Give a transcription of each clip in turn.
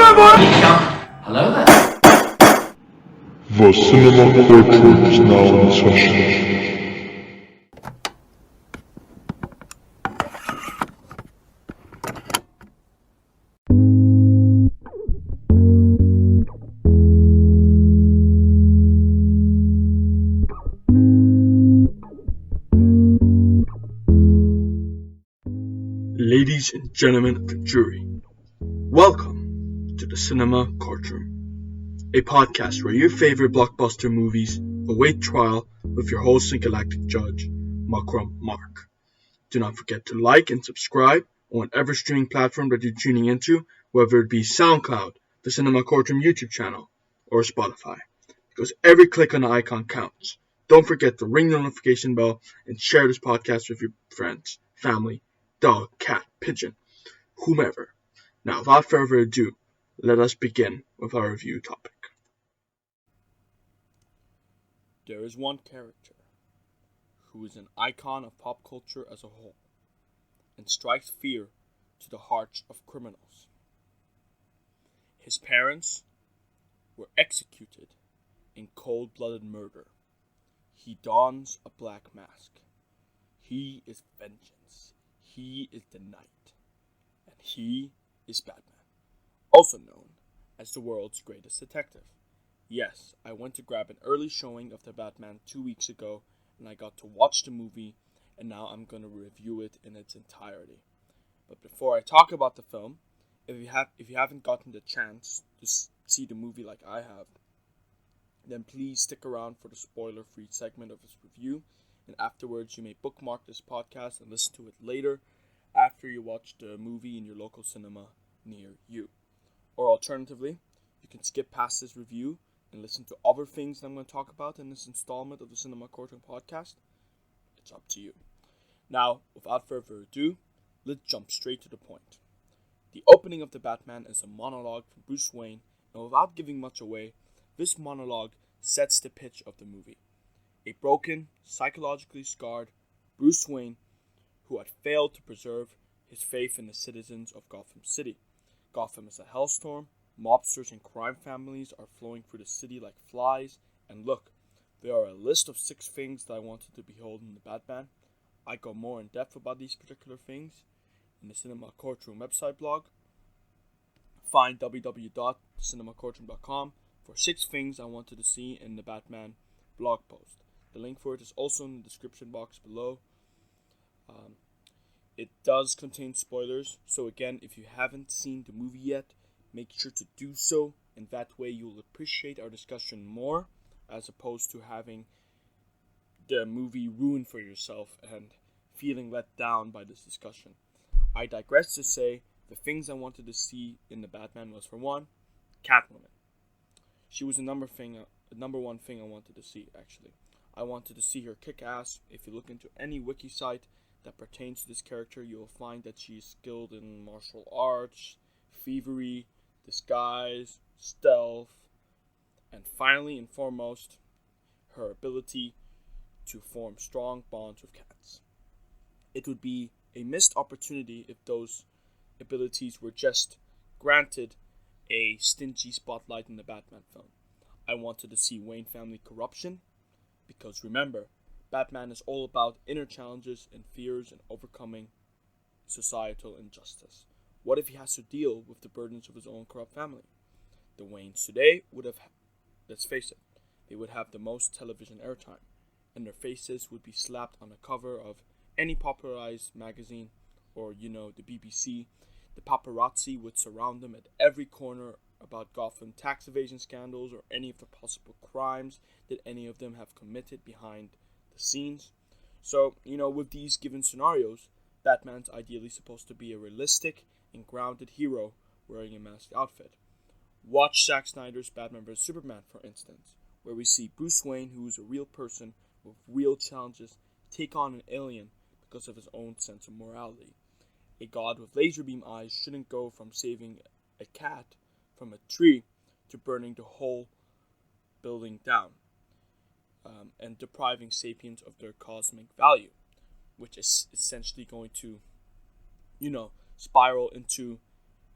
Hello there. The Cinema Courtroom is now in session. Ladies and gentlemen of the jury, welcome to the Cinema Courtroom, a podcast where your favorite blockbuster movies await trial with your host and galactic judge, Makram Mark. Do not forget to like and subscribe on whatever streaming platform that you're tuning into, whether it be SoundCloud, the Cinema Courtroom YouTube channel, or Spotify, because every click on the icon counts. Don't forget to ring the notification bell and share this podcast with your friends, family, dog, cat, pigeon, whomever. Now, without further ado, let us begin with our review topic. There is one character who is an icon of pop culture as a whole and strikes fear to the hearts of criminals. His parents were executed in cold-blooded murder. He dons a black mask. He is vengeance. He is the Knight, and he is Batman, also known as the world's greatest detective. Yes, I went to grab an early showing of the Batman 2 weeks ago, and I got to watch the movie, and now I'm going to review it in its entirety. But before I talk about the film, if you haven't gotten the chance to see the movie like I have, then please stick around for the spoiler-free segment of this review, and afterwards you may bookmark this podcast and listen to it later after you watch the movie in your local cinema near you. Or alternatively, you can skip past this review and listen to other things that I'm going to talk about in this installment of the Cinema Courtroom podcast. It's up to you. Now, without further ado, let's jump straight to the point. The opening of The Batman is a monologue from Bruce Wayne, and without giving much away, this monologue sets the pitch of the movie. A broken, psychologically scarred Bruce Wayne who had failed to preserve his faith in the citizens of Gotham City. Gotham is a hellstorm, mobsters and crime families are flowing through the city like flies, and look, there are a list of 6 things that I wanted to behold in the Batman. I go more in depth about these particular things in the Cinema Courtroom website blog. Find www.cinemacourtroom.com for 6 things I wanted to see in the Batman blog post. The link for it is also in the description box below. It does contain spoilers, so again, if you haven't seen the movie yet, make sure to do so, and that way you'll appreciate our discussion more, as opposed to having the movie ruined for yourself and feeling let down by this discussion. I digress to say, the things I wanted to see in the Batman was, for one, Catwoman. She was the number one thing I wanted to see, actually. I wanted to see her kick ass. If you look into any wiki site that pertains to this character, you will find that she is skilled in martial arts, thievery, disguise, stealth, and finally and foremost, her ability to form strong bonds with cats. It would be a missed opportunity if those abilities were just granted a stingy spotlight in the Batman film. I wanted to see Wayne family corruption, because remember, Batman is all about inner challenges and fears and overcoming societal injustice. What if he has to deal with the burdens of his own corrupt family? The Waynes today would have, let's face it, they would have the most television airtime, and their faces would be slapped on the cover of any popularized magazine or, the BBC. The paparazzi would surround them at every corner about Gotham tax evasion scandals or any of the possible crimes that any of them have committed behind the scenes. So, with these given scenarios, Batman's ideally supposed to be a realistic and grounded hero wearing a masked outfit. Watch Zack Snyder's Batman vs. Superman, for instance, where we see Bruce Wayne, who is a real person with real challenges, take on an alien because of his own sense of morality. A god with laser beam eyes shouldn't go from saving a cat from a tree to burning the whole building down and depriving sapiens of their cosmic value, which is essentially going to, spiral into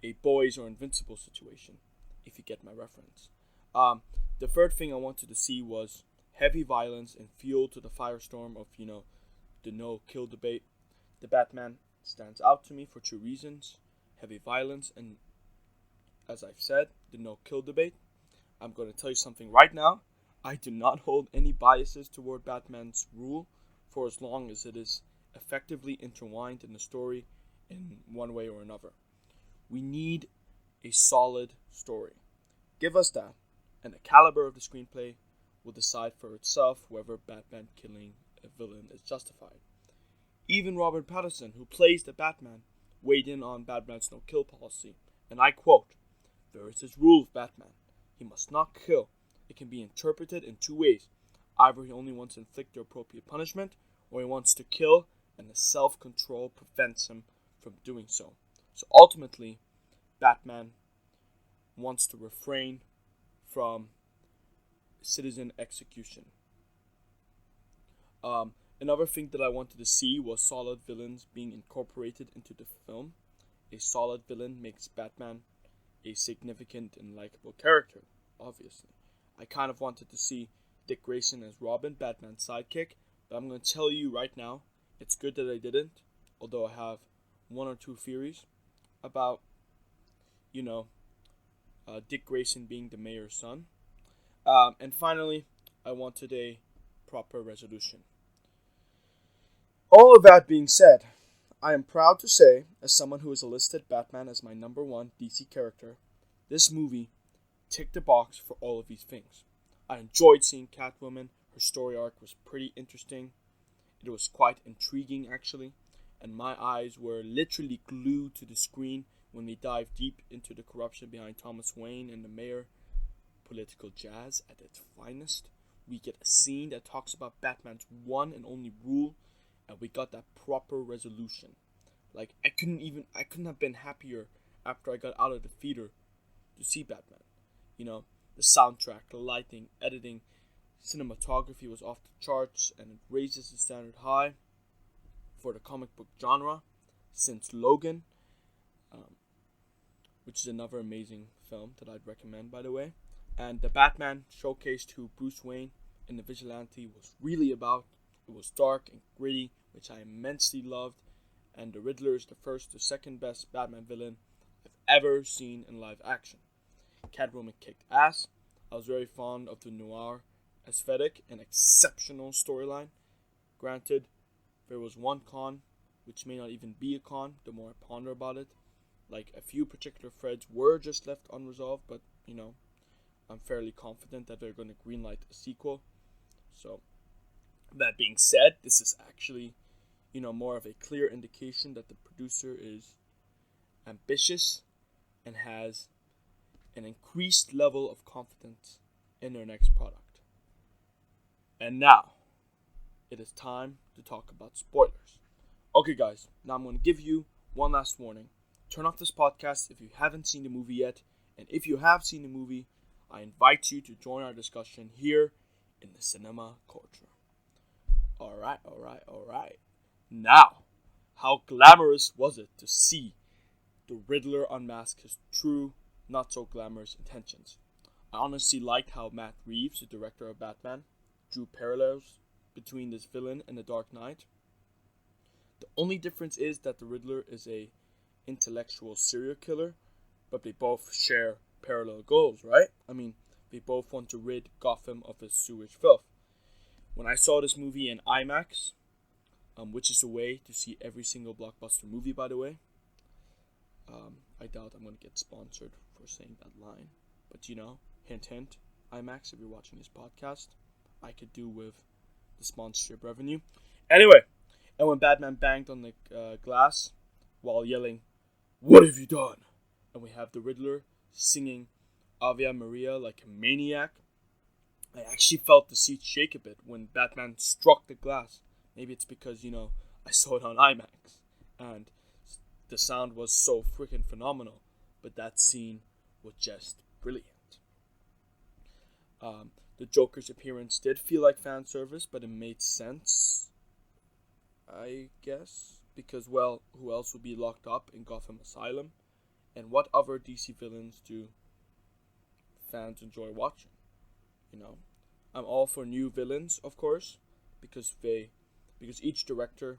a boys or invincible situation, if you get my reference. The third thing I wanted to see was heavy violence and fuel to the firestorm of, the no-kill debate. The Batman stands out to me for two reasons: heavy violence and, as I've said, the no-kill debate. I'm going to tell you something right now. I do not hold any biases toward Batman's rule for as long as it is effectively intertwined in the story in one way or another. We need a solid story. Give us that, and the caliber of the screenplay will decide for itself whether Batman killing a villain is justified. Even Robert Pattinson, who plays the Batman, weighed in on Batman's no-kill policy, and I quote, "There is this rule of Batman. He must not kill. It can be interpreted in two ways. Either he only wants to inflict the appropriate punishment, or he wants to kill, and the self-control prevents him from doing so." So ultimately, Batman wants to refrain from citizen execution. Another thing that I wanted to see was solid villains being incorporated into the film. A solid villain makes Batman a significant and likable character, obviously. I kind of wanted to see Dick Grayson as Robin, Batman's sidekick, but I'm going to tell you right now, it's good that I didn't, although I have one or two theories about, Dick Grayson being the mayor's son. And finally, I wanted a proper resolution. All of that being said, I am proud to say, as someone who has listed Batman as my number one DC character, this movie ticked the box for all of these things. I enjoyed seeing Catwoman. Her story arc was pretty interesting. It was quite intriguing, actually, and my eyes were literally glued to the screen when we dive deep into the corruption behind Thomas Wayne and the mayor. Political jazz at its finest. We get a scene that talks about Batman's one and only rule, and we got that proper resolution. Like, I couldn't have been happier after I got out of the theater to see Batman. The soundtrack, the lighting, editing, cinematography was off the charts, and it raises the standard high for the comic book genre since Logan, which is another amazing film that I'd recommend, by the way. And the Batman showcased who Bruce Wayne and the Vigilante was really about. It was dark and gritty, which I immensely loved, and the Riddler is the second best Batman villain I've ever seen in live action. Catwoman kicked ass. I was very fond of the noir aesthetic and exceptional storyline. Granted, there was one con, which may not even be a con the more I ponder about it. Like, a few particular threads were just left unresolved, but, I'm fairly confident that they're going to greenlight a sequel. So, that being said, this is actually, more of a clear indication that the producer is ambitious and has an increased level of confidence in their next product. And now, it is time to talk about spoilers. Okay, guys, now I'm going to give you one last warning. Turn off this podcast if you haven't seen the movie yet, and if you have seen the movie, I invite you to join our discussion here in the Cinema Courtroom. Alright. Now, how glamorous was it to see the Riddler unmask his true, not so glamorous intentions? I honestly liked how Matt Reeves, the director of Batman, drew parallels between this villain and the Dark Knight. The only difference is that the Riddler is a intellectual serial killer, but they both share parallel goals, right? I mean, they both want to rid Gotham of its sewage filth. When I saw this movie in IMAX, which is the way to see every single blockbuster movie, by the way, I doubt I'm going to get sponsored for saying that line, but hint hint, IMAX, if you're watching this podcast, I could do with the sponsorship revenue. Anyway, and when Batman banged on the glass while yelling, "What have you done?" and we have the Riddler singing Ave Maria like a maniac, I actually felt the seat shake a bit when Batman struck the glass. Maybe it's because, I saw it on IMAX, and the sound was so freaking phenomenal, but that scene was just brilliant. The Joker's appearance did feel like fan service, but it made sense, I guess, because, well, who else would be locked up in Gotham Asylum? And what other DC villains do fans enjoy watching? You know, I'm all for new villains, of course, because each director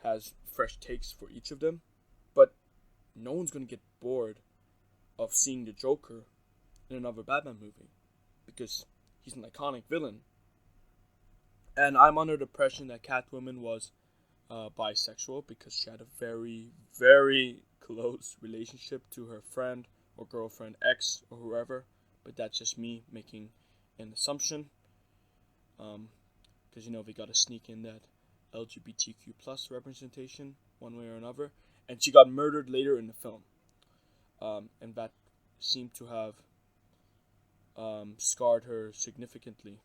has fresh takes for each of them. But no one's gonna get bored of seeing the Joker in another Batman movie because he's an iconic villain. And I'm under the impression that Catwoman was bisexual because she had a very, very close relationship to her friend or girlfriend, ex, or whoever. But that's just me making an assumption. Because, they got to sneak in that LGBTQ plus representation one way or another. And she got murdered later in the film. And that seemed to have scarred her significantly.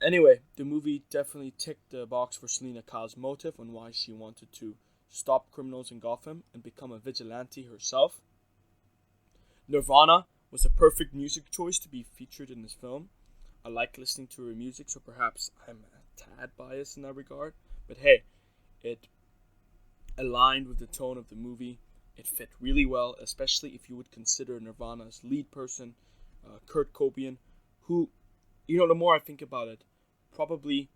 Anyway, the movie definitely ticked the box for Selena Kyle's motive on why she wanted to stop criminals in Gotham and become a vigilante herself. Nirvana was a perfect music choice to be featured in this film. I like listening to her music, so perhaps I'm a tad biased in that regard. But hey, it aligned with the tone of the movie. It fit really well, especially if you would consider Nirvana's lead person, Kurt Cobain, who, the more I think about it, probably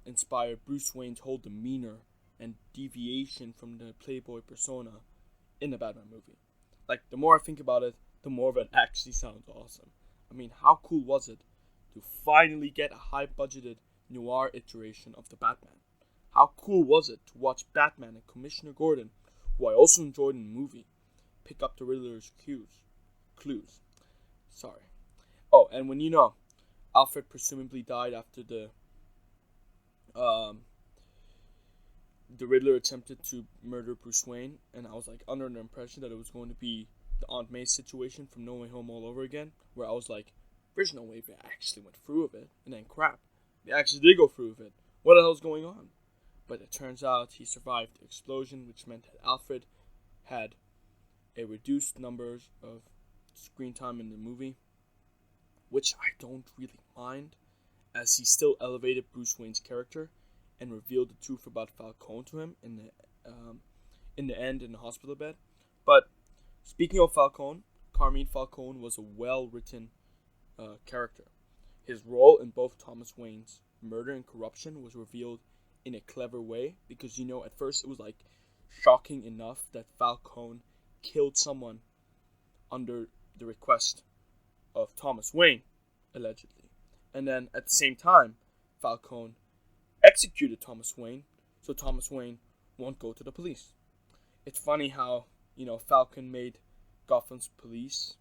inspired Bruce Wayne's whole demeanor and deviation from the Playboy persona in the Batman movie. Like, the more I think about it, the more of it actually sounds awesome. I mean, how cool was it to finally get a high-budgeted noir iteration of the Batman? How cool was it to watch Batman and Commissioner Gordon, who I also enjoyed in the movie, pick up the Riddler's clues. Sorry. Oh, and when Alfred presumably died after the Riddler attempted to murder Bruce Wayne, and I was like under the impression that it was going to be the Aunt May situation from No Way Home all over again, where I was like, there's no way they actually went through with it, and then crap, they actually did go through with it. What the hell's going on? But it turns out he survived the explosion, which meant that Alfred had a reduced numbers of screen time in the movie, which I don't really mind, as he still elevated Bruce Wayne's character and revealed the truth about Falcone to him in the end in the hospital bed. But speaking of Falcone, Carmine Falcone was a well-written character. His role in both Thomas Wayne's murder and corruption was revealed in a clever way because, at first it was like shocking enough that Falcone killed someone under the request of Thomas Wayne, allegedly. And then at the same time, Falcone executed Thomas Wayne, so Thomas Wayne won't go to the police. It's funny how, Falcone made Gotham's police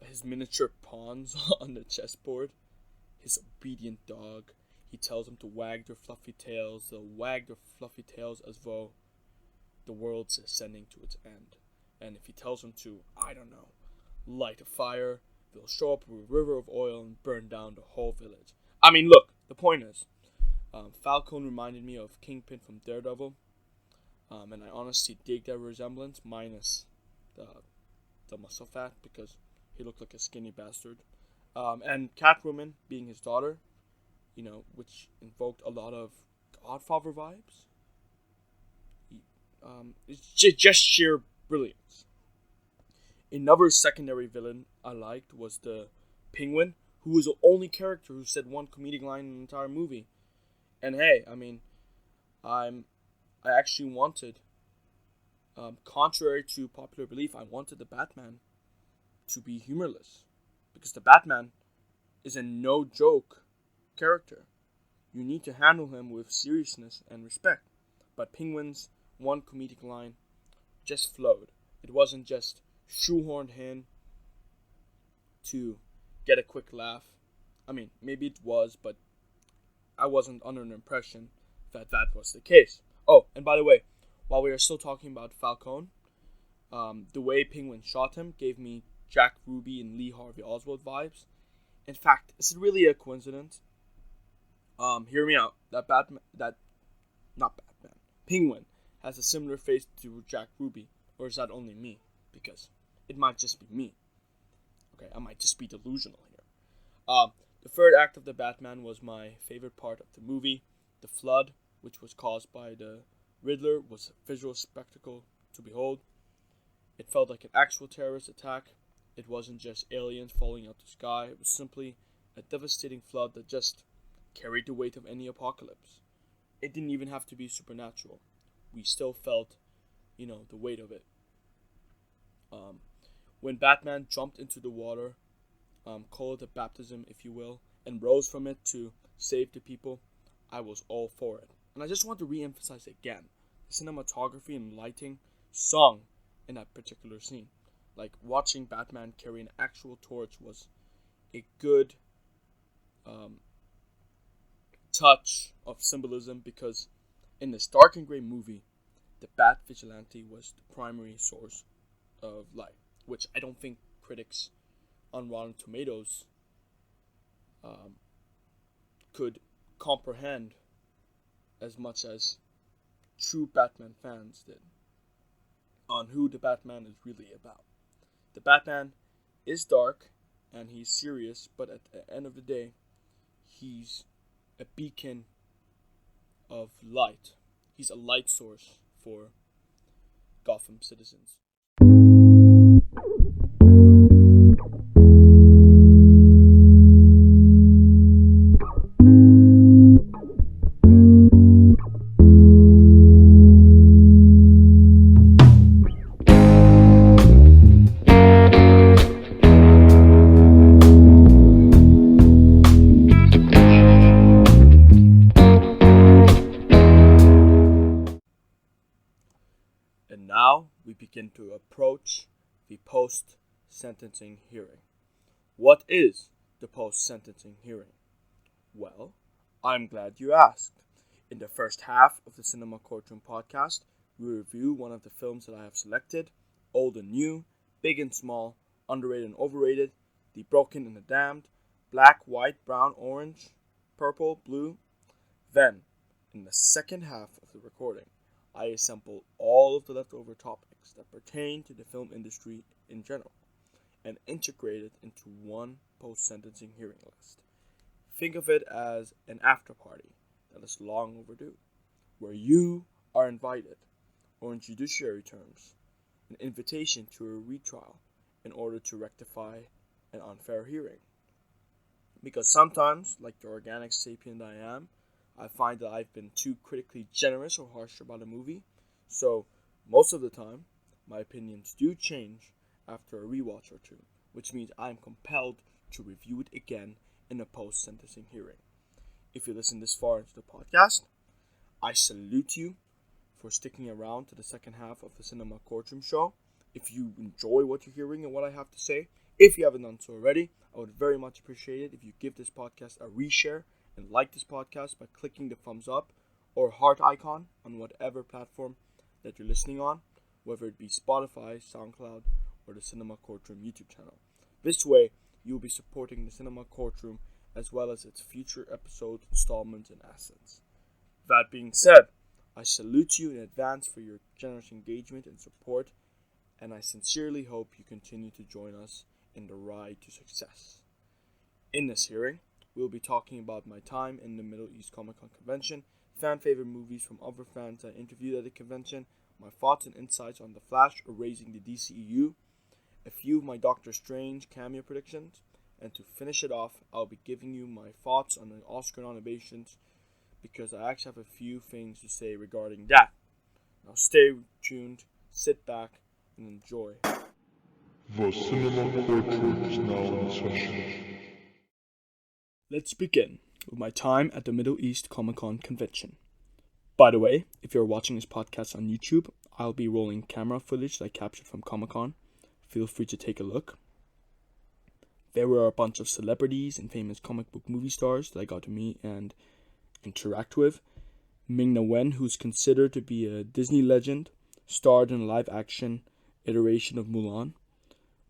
his miniature pawns on the chessboard, his obedient dog. He tells them to wag their fluffy tails. They'll wag their fluffy tails as though the world's ascending to its end. And if he tells them to, I don't know, light a fire, they'll show up with a river of oil and burn down the whole village. I mean, look, the point is, Falcone reminded me of Kingpin from Daredevil, and I honestly dig that resemblance, minus the muscle fat, because he looked like a skinny bastard. And Catwoman being his daughter, which invoked a lot of Godfather vibes. It's just sheer brilliance. Another secondary villain I liked was the Penguin, who was the only character who said one comedic line in the entire movie. And hey, I mean, I actually wanted, contrary to popular belief, I wanted the Batman to be humorless, because the Batman is a no-joke character. You need to handle him with seriousness and respect. But Penguin's one comedic line just flowed. It wasn't just shoehorned in to get a quick laugh. I mean, maybe it was, but I wasn't under an impression that that was the case. Oh, and by the way, while we are still talking about Falcone, the way Penguin shot him gave me Jack Ruby and Lee Harvey Oswald vibes. In fact, is it really a coincidence? Hear me out. Penguin has a similar face to Jack Ruby, or is that only me? Because it might just be me. Okay, I might just be delusional here. The third act of the Batman was my favorite part of the movie, the flood, which was caused by the Riddler was a visual spectacle to behold. It felt like an actual terrorist attack. It wasn't just aliens falling out the sky. It was simply a devastating flood that just carried the weight of any apocalypse. It didn't even have to be supernatural. We still felt, the weight of it. When Batman jumped into the water, call it a baptism if you will, and rose from it to save the people, I was all for it. And I just want to re-emphasize again, the cinematography and lighting sung in that particular scene. Like, watching Batman carry an actual torch was a good touch of symbolism, because in this dark and gray movie, the Bat Vigilante was the primary source of light, which I don't think critics on Rotten Tomatoes could comprehend as much as true Batman fans did on who the Batman is really about. The Batman is dark and he's serious, but at the end of the day, he's a beacon of light. He's a light source for Gotham citizens. And now we begin to approach the post-sentencing hearing. What is the post-sentencing hearing? Well, I'm glad you asked. In the first half of the Cinema Courtroom podcast, we review one of the films that I have selected: old and new, big and small, underrated and overrated, the broken and the damned, black, white, brown, orange, purple, blue. Then, in the second half of the recording, I assemble all of the leftover topics that pertain to the film industry in general and integrate it into one post-sentencing hearing list. Think of it as an after party that is long overdue, where you are invited, or in judiciary terms, an invitation to a retrial in order to rectify an unfair hearing. Because sometimes, like the organic sapient I am, I find that I've been too critically generous or harsh about a movie, so most of the time, my opinions do change after a rewatch or two, which means I am compelled to review it again in a post-sentencing hearing. If you listen this far into the podcast, I salute you for sticking around to the second half of the Cinema Courtroom show. If you enjoy what you're hearing and what I have to say, if you haven't done so already, I would very much appreciate it if you give this podcast a reshare and like this podcast by clicking the thumbs up or heart icon on whatever platform that you're listening on, whether it be Spotify, SoundCloud, or the Cinema Courtroom YouTube channel. This way, you'll be supporting the Cinema Courtroom as well as its future episodes, installments, and assets. That being said, I salute you in advance for your generous engagement and support, and I sincerely hope you continue to join us in the ride to success. In this hearing, we'll be talking about my time in the Middle East Comic Con convention, fan favorite movies from other fans I interviewed at the convention, my thoughts and insights on The Flash erasing the DCEU, a few of my Doctor Strange cameo predictions, and to finish it off, I'll be giving you my thoughts on the Oscar nominations, because I actually have a few things to say regarding that. Now stay tuned, sit back, and enjoy. The Cinema Courtroom is now in session. Let's begin with my time at the Middle East Comic Con convention. By the way, if you're watching this podcast on YouTube, I'll be rolling camera footage that I captured from Comic Con. Feel free to take a look. There were a bunch of celebrities and famous comic book movie stars that I got to meet and interact with. Ming-Na Wen, who's considered to be a Disney legend, starred in a live-action iteration of Mulan,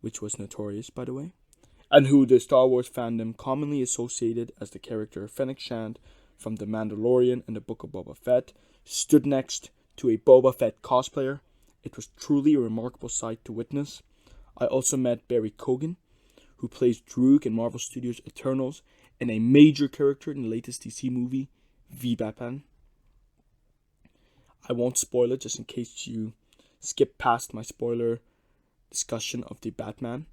which was notorious, by the way, and who the Star Wars fandom commonly associated as the character Fennec Shand from The Mandalorian and the Book of Boba Fett, stood next to a Boba Fett cosplayer. It was truly a remarkable sight to witness. I also met Barry Keoghan, who plays Droog in Marvel Studios' Eternals, and a major character in the latest DC movie, V Batman. I won't spoil it just in case you skip past my spoiler discussion of the Batman.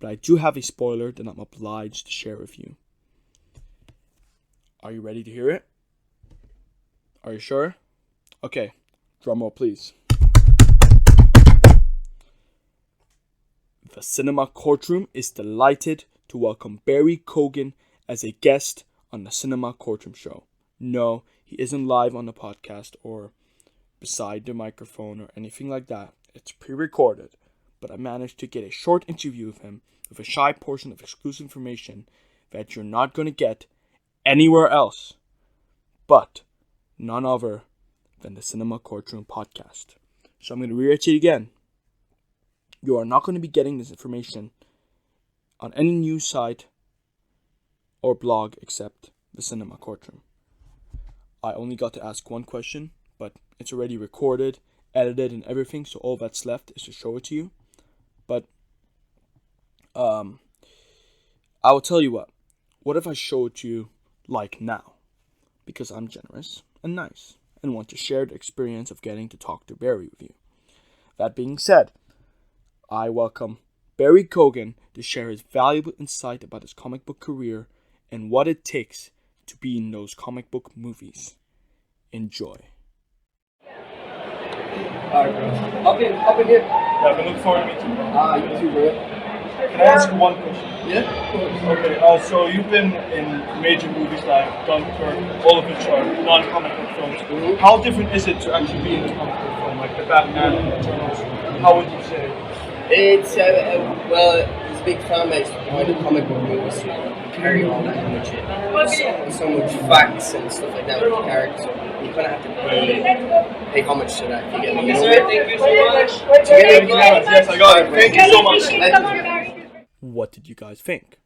But I do have a spoiler that I'm obliged to share with you. Are you ready to hear it? Are you sure? Okay, drum roll please. The Cinema Courtroom is delighted to welcome Barry Keoghan as a guest on the Cinema Courtroom show. No, he isn't live on the podcast or beside the microphone or anything like that. It's pre-recorded, but I managed to get a short interview with him with a shy portion of exclusive information that you're not going to get anywhere else, but none other than the Cinema Courtroom podcast. So I'm going to reiterate it again. You are not going to be getting this information on any news site or blog except the Cinema Courtroom. I only got to ask one question, but it's already recorded, edited, and everything, so all that's left is to show it to you. But I will tell you what if I show it to you like now? Because I'm generous and nice and want to share the experience of getting to talk to Barry with you. That being said, I welcome Barry Keoghan to share his valuable insight about his comic book career and what it takes to be in those comic book movies. Enjoy. Alright, bro. Up in here. Yeah, I've been looking forward to meeting you. You too, bro. Can I ask you one question? Yeah, of course. Okay, so you've been in major movies like Dunkirk, all of which are non-comic book films. Mm-hmm. How different is it to actually be in a comic book film, like the Batman and the Eternals? How would you say? It's, well, there's a big fan base behind the comic book movies to carry all that image. So much facts and stuff like that with the characters. So you kind of have to pay homage to that. If you get me? Yes, sir. Thank you so much. Yes, I got it. Thank you so much. Come on, Barry. What did you guys think?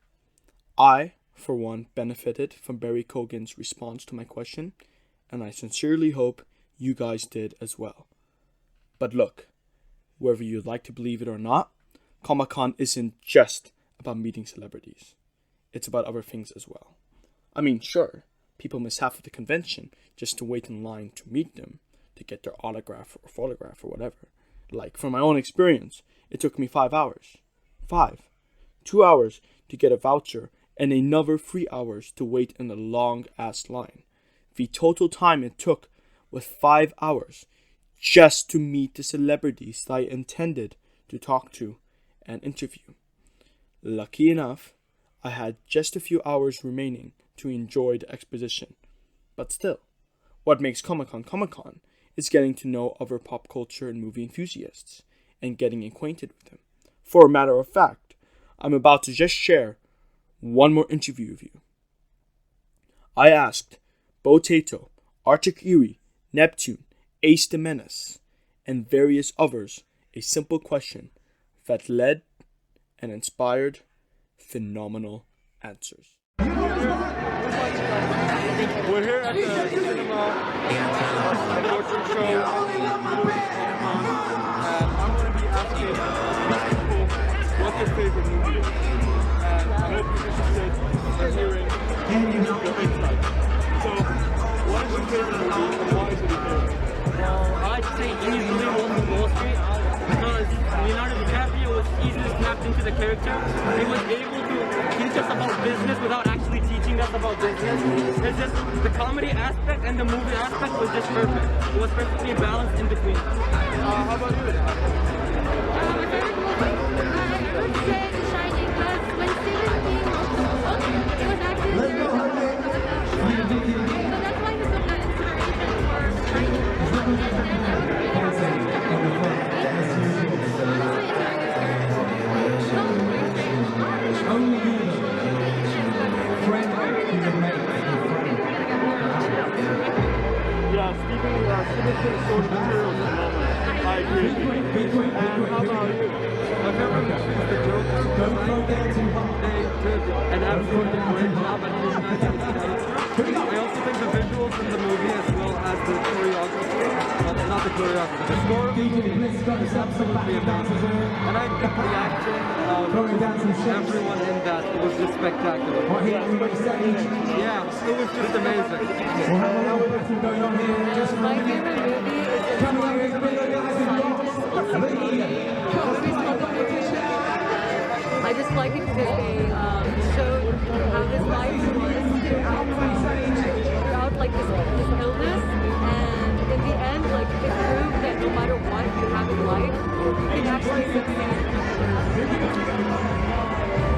I, for one, benefited from Barry Keoghan's response to my question, and I sincerely hope you guys did as well. But look, whether you'd like to believe it or not, Comic-Con isn't just about meeting celebrities. It's about other things as well. I mean, sure, people miss half of the convention just to wait in line to meet them, to get their autograph or photograph or whatever. Like, from my own experience, it took me 5 hours. 2 hours to get a voucher and another 3 hours to wait in a long-ass line. The total time it took was 5 hours just to meet the celebrities that I intended to talk to and interview. Lucky enough, I had just a few hours remaining to enjoy the exposition. But still, what makes Comic-Con Comic-Con is getting to know other pop culture and movie enthusiasts and getting acquainted with them. For a matter of fact, I'm about to just share one more interview with you. I asked Bo Tato, Arctic Eerie, Neptune, Ace the Menace, and various others a simple question that led and inspired phenomenal answers. We're here at the Cinema Courtroom show, and I'm going to be asking people what their favorite movie is. And I hope you're interested in hearing your insight. So, what is your favorite movie and why is it your favorite? Well, I'd say easily Wolf of Wall Street because Leonardo DiCaprio was easily snapped into the character. He was able to teach us about business without actually teaching us about business. It's just the comedy aspect and the movie aspect was just perfect. It was perfectly balanced in between. How about you? My favorite movie, I would say The Shining, because when Stephen King wrote the book, it was actually very similar to the film. So that's why he took that inspiration for The Shining. And then I would really have to honestly enjoying this Yeah, Stephen King's source material is phenomenal. I agree with you. And how about you? My favorite movie is The Joker. They did an absolutely great job at his I also think the visuals in the movie as well as the choreography, not the choreography, the score of the movie is absolutely amazing. And I think the acting of everyone in that was just spectacular. Yeah, it was just amazing. My favorite movie is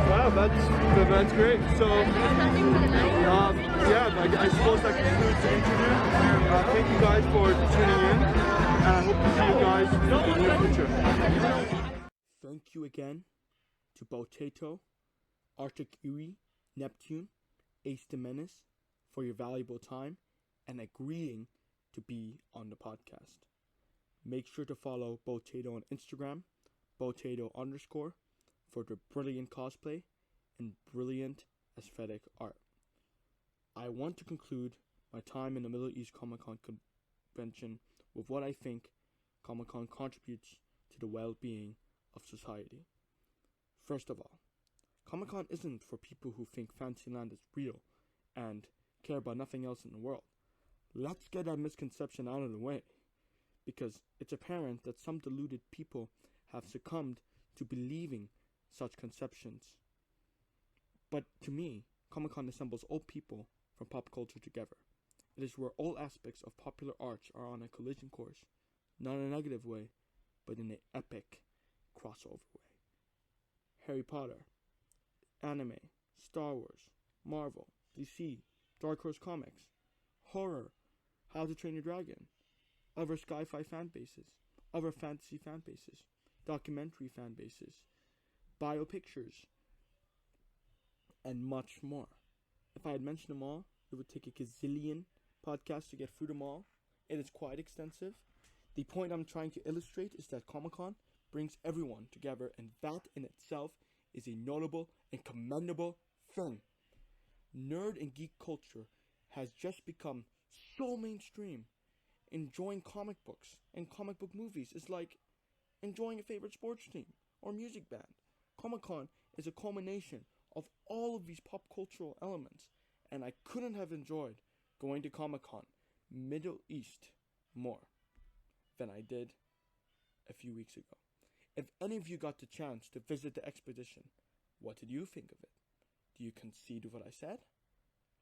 Wow, that's great. So, yeah, I suppose that concludes the interview. Thank you guys for tuning in, and I hope to see you guys in the near future. Thank you again to Potato, Arctic Eerie, Neptune, Ace the Menace for your valuable time and agreeing to be on the podcast. Make sure to follow Potato on Instagram, Potato_, for their brilliant cosplay and brilliant aesthetic art. I want to conclude my time in the Middle East Comic-Con convention with what I think Comic-Con contributes to the well-being of society. First of all, Comic-Con isn't for people who think Fantasyland is real and care about nothing else in the world. Let's get that misconception out of the way, because it's apparent that some deluded people have succumbed to believing such conceptions. But to me, Comic-Con assembles all people from pop culture together. It is where all aspects of popular arts are on a collision course, not in a negative way, but in an epic crossover way. Harry Potter, anime, Star Wars, Marvel, DC, Dark Horse Comics, horror, How to Train Your Dragon, other sci-fi fan bases, other fantasy fan bases, documentary fan bases, biopictures, and much more. If I had mentioned them all, it would take a gazillion podcasts to get through them all. It is quite extensive. The point I'm trying to illustrate is that Comic-Con brings everyone together, and that in itself is a notable and commendable thing. Nerd and geek culture has just become so mainstream. Enjoying comic books and comic book movies is like enjoying a favorite sports team or music band. Comic-Con is a culmination of all of these pop cultural elements, and I couldn't have enjoyed going to Comic-Con Middle East more than I did a few weeks ago. If any of you got the chance to visit the expedition, what did you think of it? Do you concede with what I said?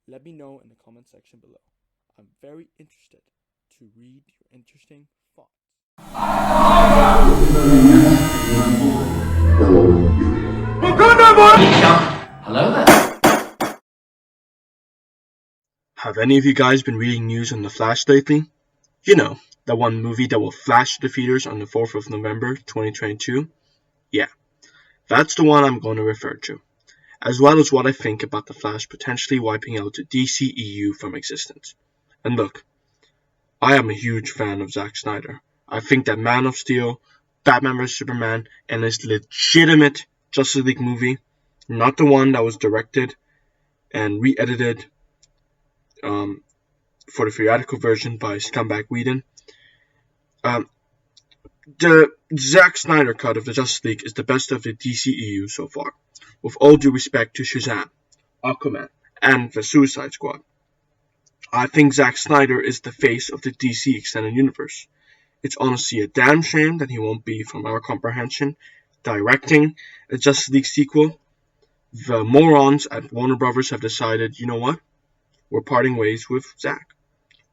Let me know in the comment section below. I'm very interested to read your interesting thoughts. Hello there. Have any of you guys been reading news on The Flash lately? You know, the one movie that will flash the theaters on the 4th of November, 2022? Yeah, that's the one I'm going to refer to, as well as what I think about The Flash potentially wiping out the DCEU from existence. And look, I am a huge fan of Zack Snyder. I think that Man of Steel, Batman vs Superman, and his legitimate Justice League movie, not the one that was directed and re-edited for the theatrical version by Scumbag Whedon. The Zack Snyder cut of the Justice League is the best of the DCEU so far, with all due respect to Shazam, Aquaman, and the Suicide Squad. I think Zack Snyder is the face of the DC Extended Universe. It's honestly a damn shame that he won't be, from our comprehension, directing a Justice League sequel. The morons at Warner Brothers have decided, you know what? We're parting ways with Zack.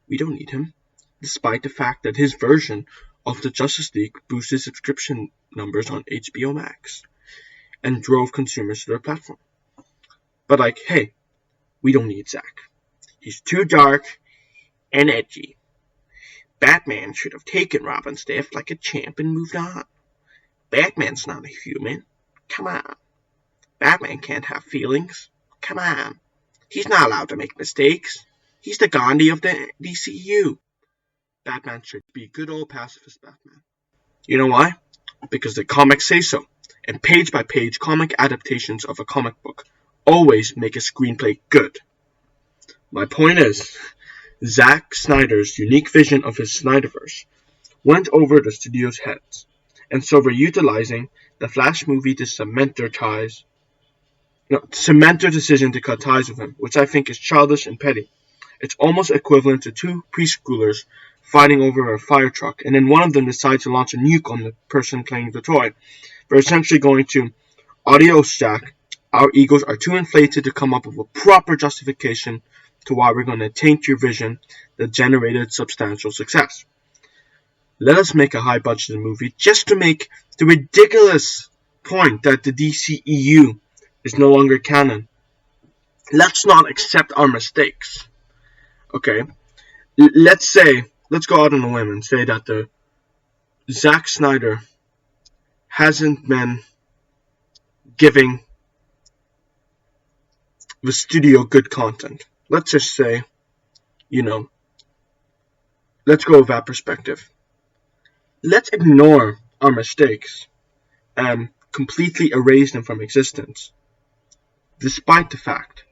We don't need him, despite the fact that his version of the Justice League boosted subscription numbers on HBO Max and drove consumers to their platform. But hey, we don't need Zack. He's too dark and edgy. Batman should have taken Robin's death like a champ and moved on. Batman's not a human. Come on. Batman can't have feelings. Come on. He's not allowed to make mistakes. He's the Gandhi of the DCEU. Batman should be good old pacifist Batman. You know why? Because the comics say so, and page-by-page comic adaptations of a comic book always make a screenplay good. My point is, Zack Snyder's unique vision of his Snyderverse went over the studio's heads, and so they're utilizing the Flash movie to cement their decision to cut ties with him, which I think is childish and petty. It's almost equivalent to two preschoolers fighting over a fire truck, and then one of them decides to launch a nuke on the person playing the toy. They're essentially going to, adios Jack, our egos are too inflated to come up with a proper justification to why we're going to taint your vision that generated substantial success. let us make a high budgeted movie just to make the ridiculous point that the DCEU is no longer canon. Let's not accept our mistakes. Okay? Let's go out on a limb and say that the Zack Snyder hasn't been giving the studio good content. Let's just say, let's go with that perspective. Let's ignore our mistakes and completely erase them from existence, despite the fact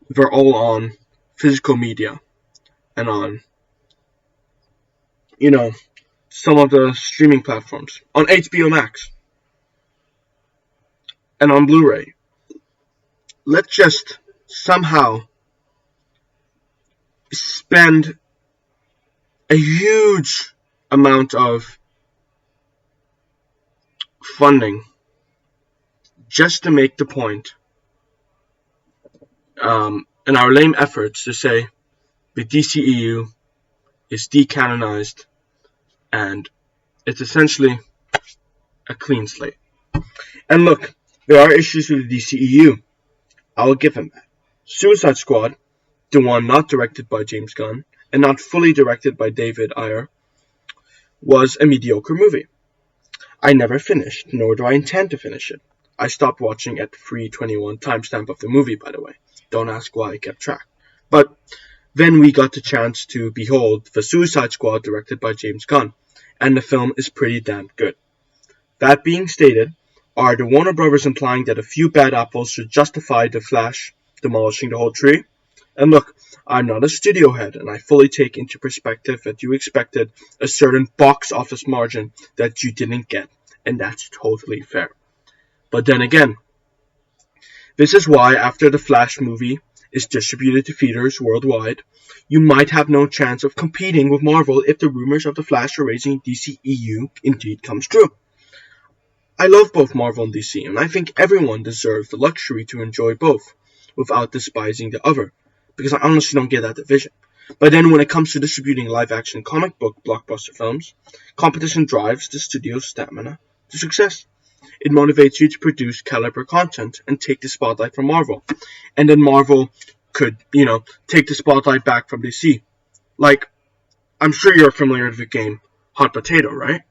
they're all on physical media and on, some of the streaming platforms, on HBO Max and on Blu-ray. Let's just somehow spend a huge amount of funding just to make the point, in our lame efforts to say the DCEU is decanonized and it's essentially a clean slate. And look, there are issues with the DCEU. I will give him that. Suicide Squad, the one not directed by James Gunn and not fully directed by David Ayer, was a mediocre movie. I never finished, nor do I intend to finish it. I stopped watching at 3:21 timestamp of the movie, by the way. Don't ask why I kept track. But then we got the chance to behold the Suicide Squad directed by James Gunn, and the film is pretty damn good. That being stated, are the Warner Brothers implying that a few bad apples should justify the Flash demolishing the whole tree? And look, I'm not a studio head, and I fully take into perspective that you expected a certain box office margin that you didn't get, and that's totally fair. But then again, this is why after the Flash movie is distributed to theaters worldwide, you might have no chance of competing with Marvel if the rumors of the Flash erasing DCEU indeed comes true. I love both Marvel and DC, and I think everyone deserves the luxury to enjoy both, without despising the other, because I honestly don't get that division. But then when it comes to distributing live-action comic book blockbuster films, competition drives the studio's stamina to success. It motivates you to produce caliber content and take the spotlight from Marvel. And then Marvel could, take the spotlight back from DC. Like, I'm sure you're familiar with the game Hot Potato, right?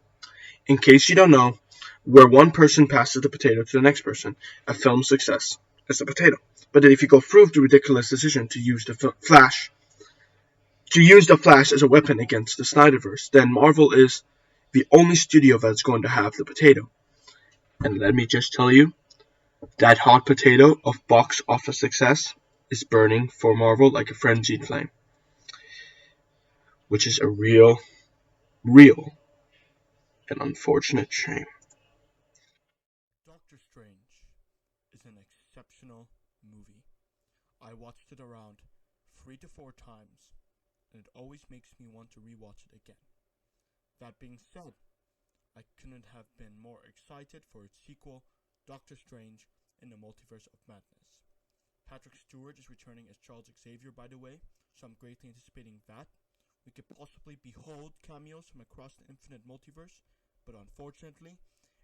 In case you don't know, where one person passes the potato to the next person, a film's success is a potato. But then if you go through the ridiculous decision to use the Flash as a weapon against the Snyderverse, then Marvel is the only studio that's going to have the potato. And let me just tell you, that hot potato of box office success is burning for Marvel like a frenzied flame. Which is a real and unfortunate shame. Doctor Strange is an exceptional movie. I watched it around 3 to 4 times, and it always makes me want to rewatch it again. That being said, I couldn't have been more excited for its sequel, Doctor Strange in the Multiverse of Madness. Patrick Stewart is returning as Charles Xavier, by the way, so I'm greatly anticipating that. We could possibly behold cameos from across the infinite multiverse, but unfortunately,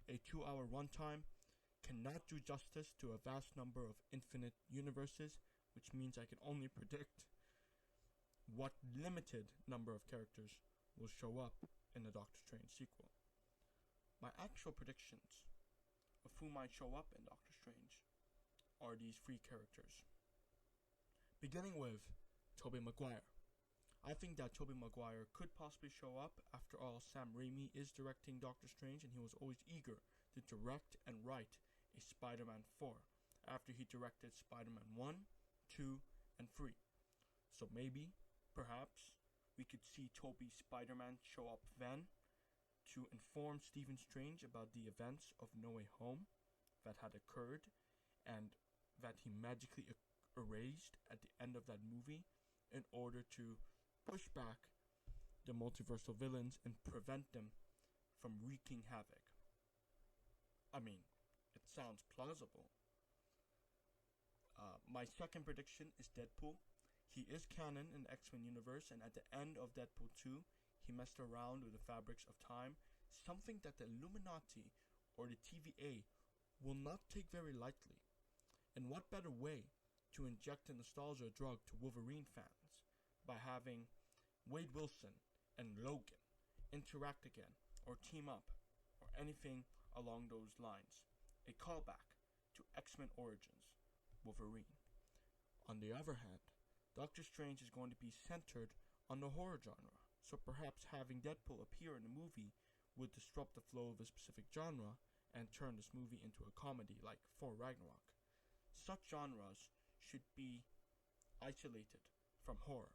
a 2-hour runtime cannot do justice to a vast number of infinite universes, which means I can only predict what limited number of characters will show up in the Doctor Strange sequel. My actual predictions of who might show up in Doctor Strange are these 3 characters. Beginning with Tobey Maguire. I think that Tobey Maguire could possibly show up. After all, Sam Raimi is directing Doctor Strange, and he was always eager to direct and write a Spider-Man 4 after he directed Spider-Man 1, 2, and 3. So maybe, perhaps, we could see Tobey's Spider-Man show up then to inform Stephen Strange about the events of No Way Home that had occurred and that he magically erased at the end of that movie in order to push back the multiversal villains and prevent them from wreaking havoc. I mean, it sounds plausible. My second prediction is Deadpool. He is canon in the X-Men universe, and at the end of Deadpool 2, he messed around with the fabrics of time, something that the Illuminati or the TVA will not take very lightly. And what better way to inject a nostalgia drug to Wolverine fans by having Wade Wilson and Logan interact again or team up or anything along those lines. A callback to X-Men Origins Wolverine. On the other hand, Doctor Strange is going to be centered on the horror genre, so perhaps having Deadpool appear in the movie would disrupt the flow of a specific genre and turn this movie into a comedy like Thor Ragnarok. Such genres should be isolated from horror.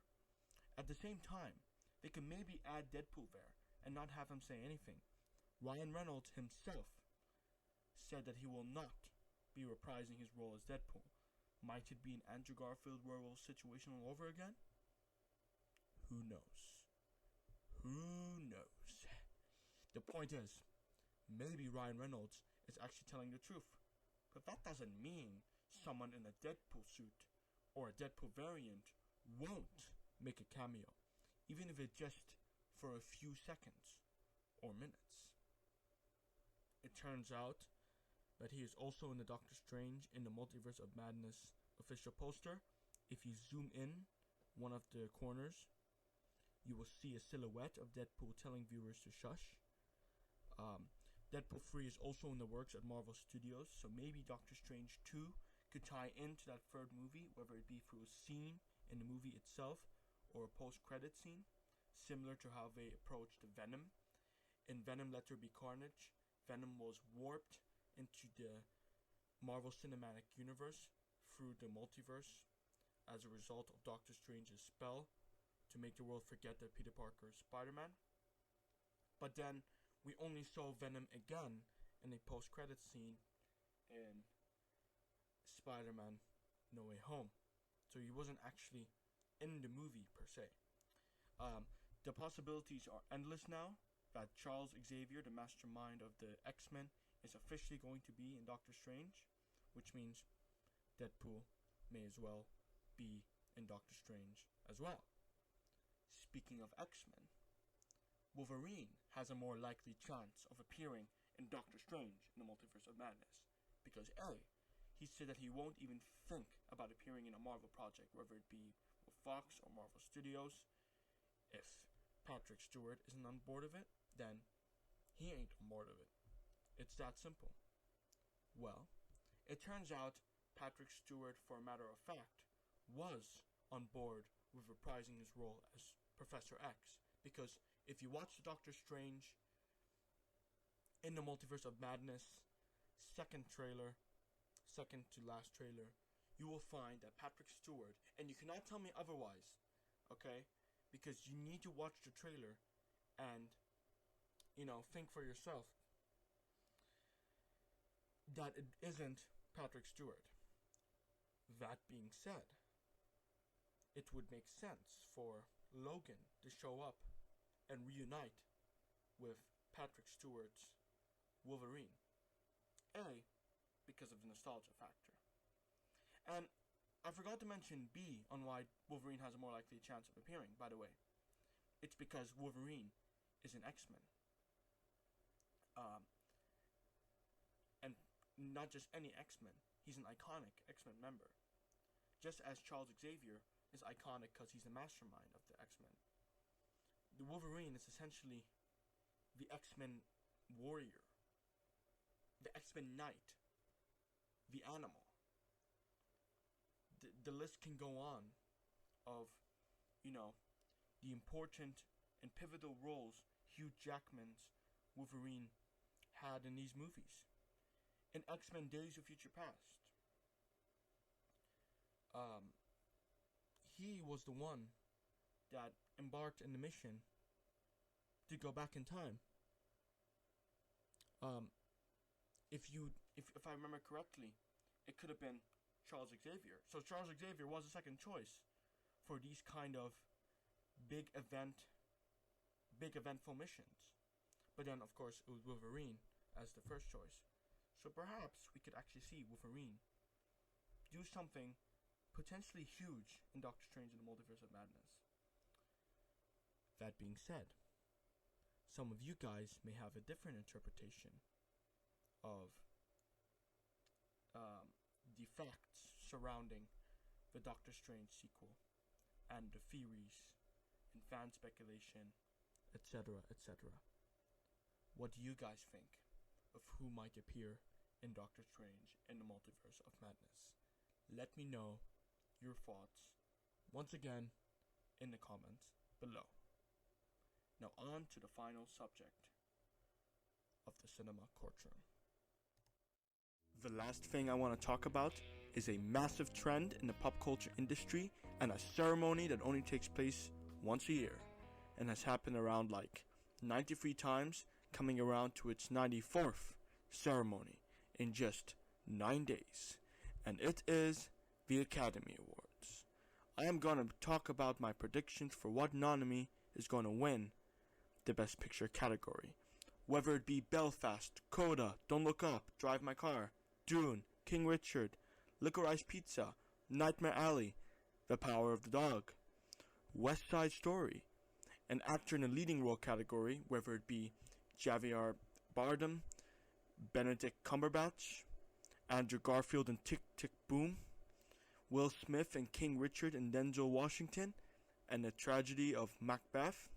At the same time, they could maybe add Deadpool there and not have him say anything. Ryan Reynolds himself said that he will not be reprising his role as Deadpool. Might it be an Andrew Garfield werewolf situation all over again? Who knows? Who knows? The point is, maybe Ryan Reynolds is actually telling the truth. But that doesn't mean someone in a Deadpool suit or a Deadpool variant won't make a cameo, even if it's just for a few seconds or minutes. It turns out that he is also in the Doctor Strange in the Multiverse of Madness official poster. If you zoom in one of the corners, you will see a silhouette of Deadpool telling viewers to shush. Deadpool 3 is also in the works at Marvel Studios, so maybe Doctor Strange 2 could tie into that third movie, whether it be through a scene in the movie itself or a post-credit scene, similar to how they approached Venom. In Venom Let There Be Carnage, Venom was warped into the Marvel Cinematic Universe through the multiverse as a result of Doctor Strange's spell to make the world forget that Peter Parker is Spider-Man. But then we only saw Venom again in a post-credit scene in Spider-Man No Way Home. So he wasn't actually in the movie per se. The possibilities are endless now that Charles Xavier, the mastermind of the X-Men, is officially going to be in Doctor Strange, which means Deadpool may as well be in Doctor Strange as well. Speaking of X-Men, Wolverine has a more likely chance of appearing in Doctor Strange in the Multiverse of Madness, because A, he said that he won't even think about appearing in a Marvel project, whether it be with Fox or Marvel Studios. If Patrick Stewart isn't on board of it, then he ain't on board of it. It's that simple. Well, it turns out Patrick Stewart, for a matter of fact, was on board with reprising his role as Professor X, because if you watch the Doctor Strange in the Multiverse of Madness second to last trailer, you will find that Patrick Stewart, and you cannot tell me otherwise, okay, because you need to watch the trailer and, think for yourself that it isn't Patrick Stewart. That being said, it would make sense for Logan to show up and reunite with Patrick Stewart's Wolverine. A, because of the nostalgia factor. And I forgot to mention B on why Wolverine has a more likely chance of appearing, by the way. It's because Wolverine is an X-Men. And not just any X-Men. He's an iconic X-Men member. Just as Charles Xavier is iconic because he's the mastermind of the X-Men. The Wolverine is essentially the X-Men warrior, the X-Men knight, the animal. The list can go on of, the important and pivotal roles Hugh Jackman's Wolverine had in these movies. In X-Men Days of Future Past, he was the one that embarked in the mission to go back in time. If I remember correctly, it could have been Charles Xavier. So Charles Xavier was the second choice for these kind of big eventful missions. But then, of course, it was Wolverine as the first choice. So perhaps we could actually see Wolverine do something potentially huge in Doctor Strange in the Multiverse of Madness. That being said, some of you guys may have a different interpretation of the facts surrounding the Doctor Strange sequel and the theories and fan speculation, etc., etc. What do you guys think of who might appear in Doctor Strange in the Multiverse of Madness? Let me know your thoughts once again in the comments below. Now on to the final subject of the Cinema Courtroom. The last thing I want to talk about is a massive trend in the pop culture industry and a ceremony that only takes place once a year and has happened around like 93 times, coming around to its 94th ceremony in just 9 days, and it is the Academy Awards. I am going to talk about my predictions for what nominee is going to win the Best Picture category, whether it be Belfast, Coda, Don't Look Up, Drive My Car, Dune, King Richard, Licorice Pizza, Nightmare Alley, The Power of the Dog, West Side Story, an actor in a leading role category, whether it be Javier Bardem, Benedict Cumberbatch, Andrew Garfield in Tick Tick Boom, Will Smith in King Richard and Denzel Washington, and The Tragedy of Macbeth.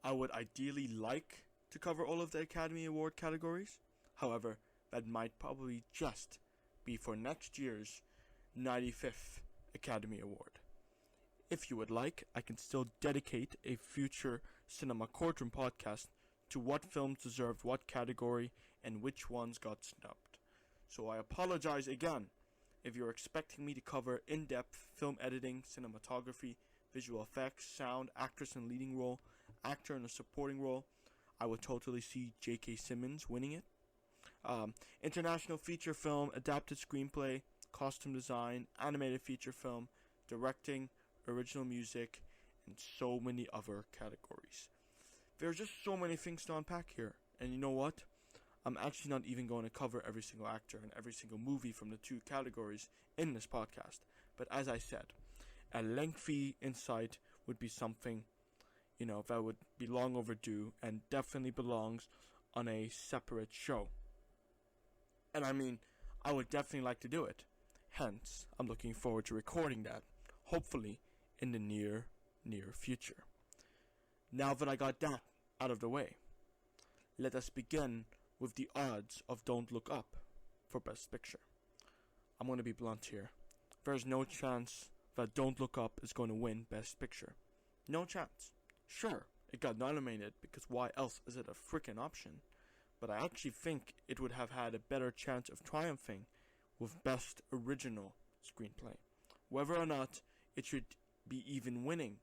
I would ideally like to cover all of the Academy Award categories. However, that might probably just be for next year's 95th Academy Award. If you would like, I can still dedicate a future Cinema Courtroom podcast to what films deserved what category and which ones got snubbed. So I apologize again if you're expecting me to cover in-depth film editing, cinematography, visual effects, sound, actress in leading role, actor in a supporting role. I would totally see J.K. Simmons winning it. International feature film, adapted screenplay, costume design, animated feature film, directing, original music, and so many other categories. There's just so many things to unpack here, and you know what? I'm actually not even going to cover every single actor and every single movie from the two categories in this podcast, but as I said, a lengthy insight would be something, that would be long overdue and definitely belongs on a separate show. And I would definitely like to do it. Hence, I'm looking forward to recording that, hopefully in the near future. Now that I got that out of the way, let us begin with the odds of Don't Look Up for Best Picture. I'm going to be blunt here. There's no chance that Don't Look Up is going to win Best Picture. No chance. Sure, it got nominated because why else is it a freaking option? But I actually think it would have had a better chance of triumphing with Best Original Screenplay. Whether or not it should be even winning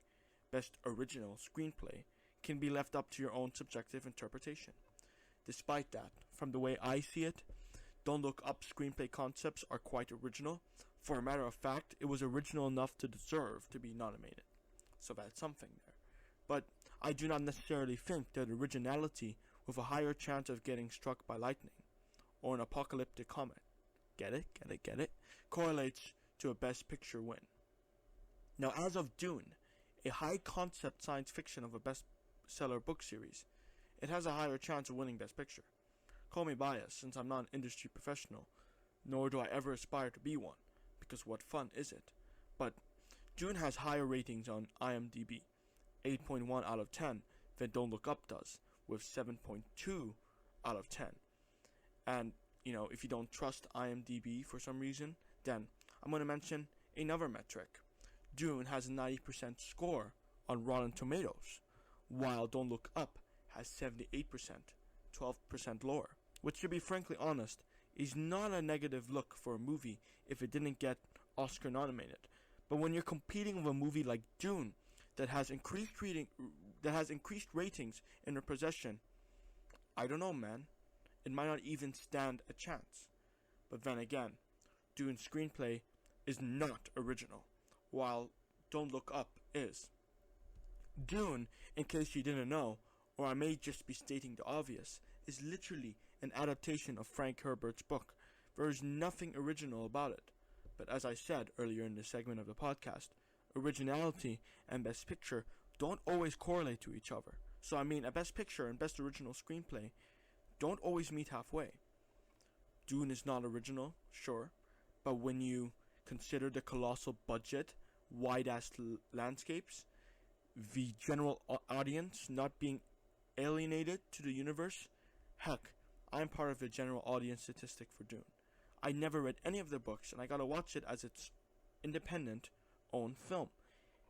Best Original Screenplay can be left up to your own subjective interpretation. Despite that, from the way I see it, Don't Look Up screenplay concepts are quite original. For a matter of fact, it was original enough to deserve to be nominated. So that's something there. But I do not necessarily think that originality with a higher chance of getting struck by lightning or an apocalyptic comet, get it, correlates to a Best Picture win. Now, as of Dune, a high concept science fiction of a bestseller book series, it has a higher chance of winning Best Picture. Call me biased, since I'm not an industry professional, nor do I ever aspire to be one, because what fun is it? But Dune has higher ratings on IMDb, 8.1 out of 10, than Don't Look Up does, with 7.2 out of 10. And, if you don't trust IMDb for some reason, then I'm going to mention another metric. Dune has a 90% score on Rotten Tomatoes, while Don't Look Up has 78%, 12% lower, which, to be frankly honest, is not a negative look for a movie if it didn't get Oscar nominated. But when you're competing with a movie like Dune that has increased ratings in their possession, I don't know, man. It might not even stand a chance. But then again, Dune's screenplay is not original, while Don't Look Up is. Dune, in case you didn't know, or I may just be stating the obvious, is literally an adaptation of Frank Herbert's book. There is nothing original about it. But as I said earlier in this segment of the podcast, originality and Best Picture don't always correlate to each other. So I mean, a Best Picture and Best Original Screenplay don't always meet halfway. Dune is not original, sure, but when you consider the colossal budget, wide-ass landscapes, the general audience not being alienated to the universe, heck, I'm part of the general audience statistic for Dune. I never read any of the books, and I gotta watch it as its independent own film.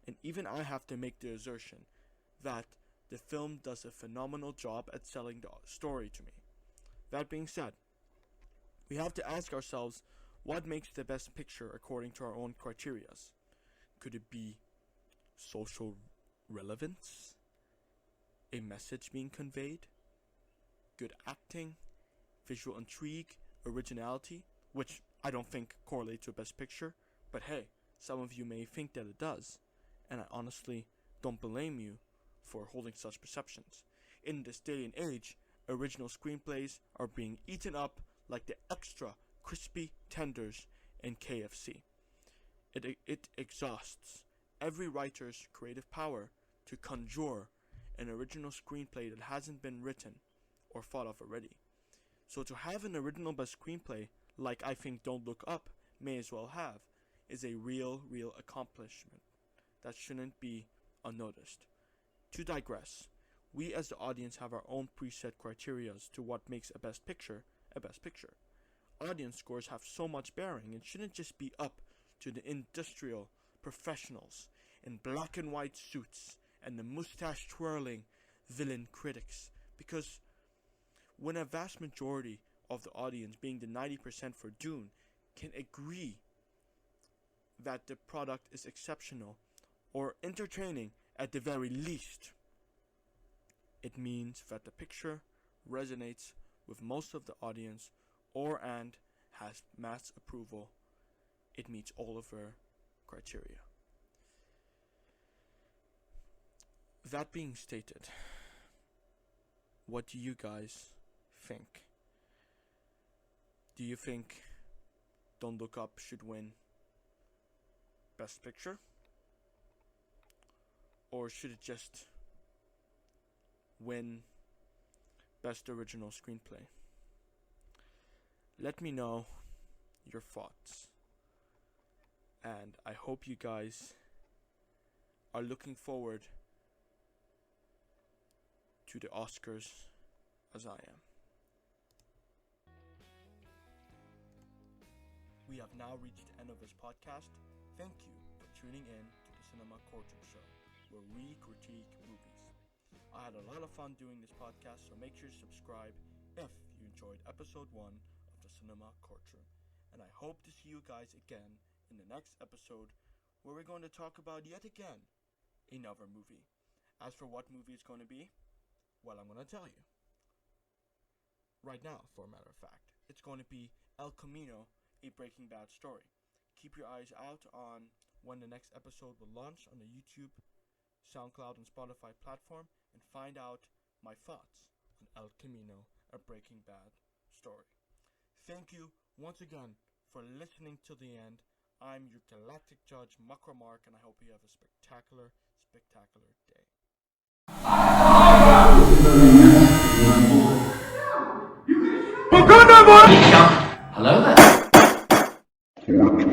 And even I have to make the assertion that the film does a phenomenal job at selling the story to me. That being said, we have to ask ourselves what makes the best picture according to our own criterias. Could it be social relevance? A message being conveyed? Good acting? Visual intrigue? Originality? Which I don't think correlate to a best picture, but hey, some of you may think that it does, and I honestly don't blame you for holding such perceptions. In this day and age, original screenplays are being eaten up like the extra crispy tenders in KFC. It exhausts every writer's creative power to conjure an original screenplay that hasn't been written or thought of already. So to have an original best screenplay, like I think Don't Look Up may as well have, is a real accomplishment that shouldn't be unnoticed. To digress, we as the audience have our own preset criteria to what makes a best picture a best picture. Audience scores have so much bearing and shouldn't just be up to the industrial professionals in black and white suits and the mustache twirling villain critics, because when a vast majority of the audience, being the 90% for Dune, can agree that the product is exceptional or entertaining at the very least, it means that the picture resonates with most of the audience and has mass approval. It meets all of our criteria. That being stated, what do you guys think? Do you think Don't Look Up should win Best Picture? Or should it just win Best Original Screenplay? Let me know your thoughts. And I hope you guys are looking forward to the Oscars as I am. We have now reached the end of this podcast. Thank you for tuning in to the Cinema Courtroom show, where we critique movies. I had a lot of fun doing this podcast, so make sure to subscribe if you enjoyed episode 1 of the Cinema Courtroom. And I hope to see you guys again in the next episode, where we're going to talk about yet again another movie. As for what movie it's going to be, well, I'm going to tell you. Right now, for a matter of fact, it's going to be El Camino, a Breaking Bad story. Keep your eyes out on when the next episode will launch on the YouTube, SoundCloud, and Spotify platform, and find out my thoughts on El Camino, a Breaking Bad story. Thank you once again for listening till the end. I'm your galactic judge, Makra Mark, and I hope you have a spectacular day. Hello there.